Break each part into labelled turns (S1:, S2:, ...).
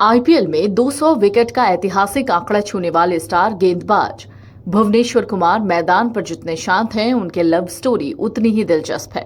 S1: IPL में 200 wicket का ऐतिहासिक आंकड़ा छूने वाले स्टार गेंदबाज भुवनेश्वर कुमार मैदान पर जितने शांत हैं, उनके लव स्टोरी उतनी ही दिलचस्प है।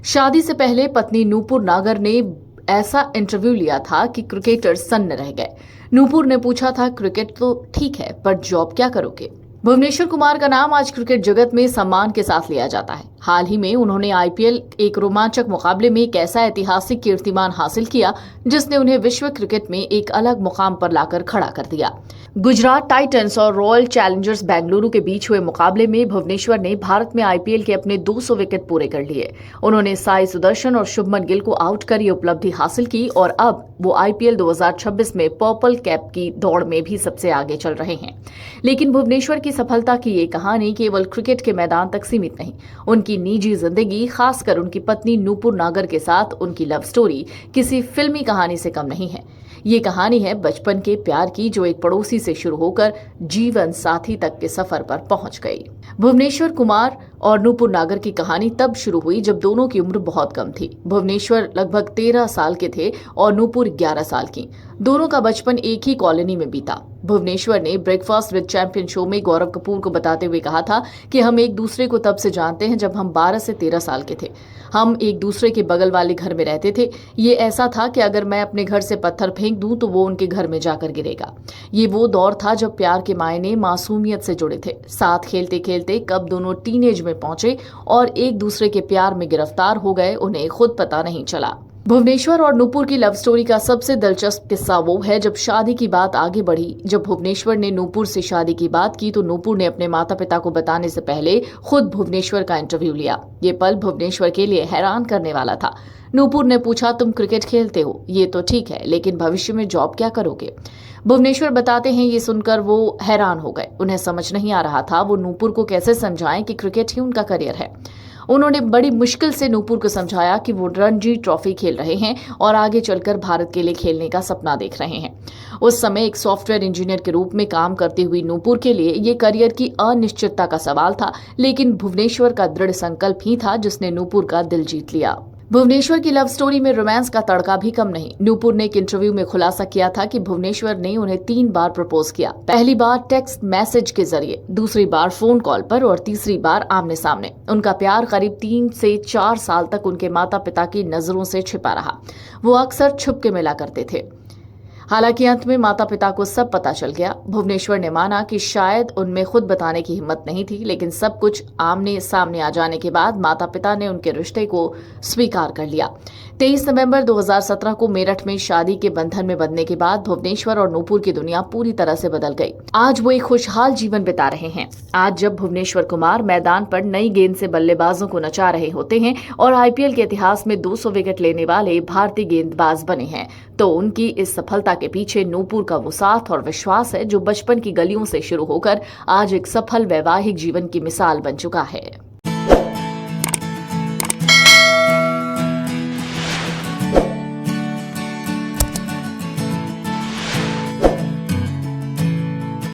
S1: शादी से पहले पत्नी नूपुर नागर ने ऐसा इंटरव्यू लिया था कि क्रिकेटर सन्न रह गए। नूपुर ने पूछा था, क्रिकेट तो ठीक है पर जॉब क्या करोगे? भुवनेश्वर कुमार का नाम आज क्रिकेट जगत में सम्मान के साथ लिया जाता है। हाल ही में उन्होंने आईपीएल एक रोमांचक मुकाबले में एक ऐसा ऐतिहासिक कीर्तिमान हासिल किया जिसने उन्हें विश्व क्रिकेट में एक अलग मुकाम पर लाकर खड़ा कर दिया। गुजरात टाइटंस और रॉयल चैलेंजर्स बेंगलुरु के बीच हुए मुकाबले में भुवनेश्वर ने भारत में आईपीएल के अपने 200 विकेट पूरे कर लिए। उन्होंने साई सुदर्शन और शुभमन गिल को आउट कर ये उपलब्धि हासिल की और अब वो आईपीएल 2026 में पर्पल कैप की दौड़ में भी सबसे आगे चल रहे हैं। लेकिन भुवनेश्वर की सफलता की ये कहानी केवल क्रिकेट के मैदान तक सीमित नहीं। उनकी निजी जिंदगी, खासकर उनकी पत्नी नूपुर नागर के साथ उनकी लव स्टोरी किसी फिल्मी कहानी से कम नहीं है। ये कहानी है बचपन के प्यार की, जो एक पड़ोसी से शुरू होकर जीवन साथी तक के सफर पर पहुंच गई। भुवनेश्वर कुमार और नूपुर नागर की कहानी तब शुरू हुई जब दोनों की उम्र बहुत कम थी। भुवनेश्वर लगभग 13 साल के थे और नूपुर 11 साल की। दोनों का बचपन एक ही कॉलोनी में बीता। भुवनेश्वर ने ब्रेकफास्ट विद चैंपियन शो में गौरव कपूर को बताते हुए कहा था कि हम एक दूसरे को तब से जानते हैं जब हम 12 से 13 साल के थे। हम एक दूसरे के बगल वाले घर में रहते थे। ये ऐसा था कि अगर मैं अपने घर से पत्थर फेंक दूं तो वो उनके घर में जाकर गिरेगा। ये वो दौर था जब प्यार के मायने मासूमियत से जुड़े थे। साथ खेलते खेलते कब दोनों टीनेज में पहुंचे और एक दूसरे के प्यार में गिरफ्तार हो गए, उन्हें खुद पता नहीं चला। भुवनेश्वर और नूपुर की लव स्टोरी का सबसे दिलचस्प किस्सा वो है जब शादी की बात आगे बढ़ी। जब भुवनेश्वर ने नूपुर से शादी की बात की तो नूपुर ने अपने माता पिता को बताने से पहले खुद भुवनेश्वर का इंटरव्यू लिया। ये पल भुवनेश्वर के लिए हैरान करने वाला था। नूपुर ने पूछा, तुम क्रिकेट खेलते हो, ये तो ठीक है, लेकिन भविष्य में जॉब क्या करोगे? भुवनेश्वर बताते हैं, ये सुनकर वो हैरान हो गए। उन्हें समझ नहीं आ रहा था वो नूपुर को कैसे समझाएं कि क्रिकेट ही उनका करियर है। उन्होंने बड़ी मुश्किल से नूपुर को समझाया कि वो रणजी ट्रॉफी खेल रहे हैं और आगे चलकर भारत के लिए खेलने का सपना देख रहे हैं। उस समय एक सॉफ्टवेयर इंजीनियर के रूप में काम करती हुई नूपुर के लिए ये करियर की अनिश्चितता का सवाल था, लेकिन भुवनेश्वर का दृढ़ संकल्प ही था जिसने नूपुर का दिल जीत लिया। भुवनेश्वर की लव स्टोरी में रोमांस का तड़का भी कम नहीं। नूपुर ने एक इंटरव्यू में खुलासा किया था कि भुवनेश्वर ने उन्हें 3 बार प्रपोज किया। पहली बार टेक्स्ट मैसेज के जरिए, दूसरी बार फोन कॉल पर और तीसरी बार आमने सामने। उनका प्यार करीब 3 से 4 साल तक उनके माता पिता की नजरों से छिपा रहा। वो अक्सर छुप के मिला करते थे। हालांकि अंत में माता पिता को सब पता चल गया। भुवनेश्वर ने माना कि शायद उनमें खुद बताने की हिम्मत नहीं थी, लेकिन सब कुछ आमने सामने आ जाने के बाद माता पिता ने उनके रिश्ते को स्वीकार कर लिया। 23 नवंबर 2017 को मेरठ में शादी के बंधन में बंधने के बाद भुवनेश्वर और नूपुर की दुनिया पूरी तरह से बदल गई। आज वो एक खुशहाल जीवन बिता रहे हैं। आज जब भुवनेश्वर कुमार मैदान पर नई गेंद से बल्लेबाजों को नचा रहे होते हैं और आईपीएल के इतिहास में 200 विकेट लेने वाले भारतीय गेंदबाज बने हैं, तो उनकी इस सफलता के पीछे नूपुर का वो साथ और विश्वास है जो बचपन की गलियों से शुरू होकर आज एक सफल वैवाहिक जीवन की मिसाल बन चुका है।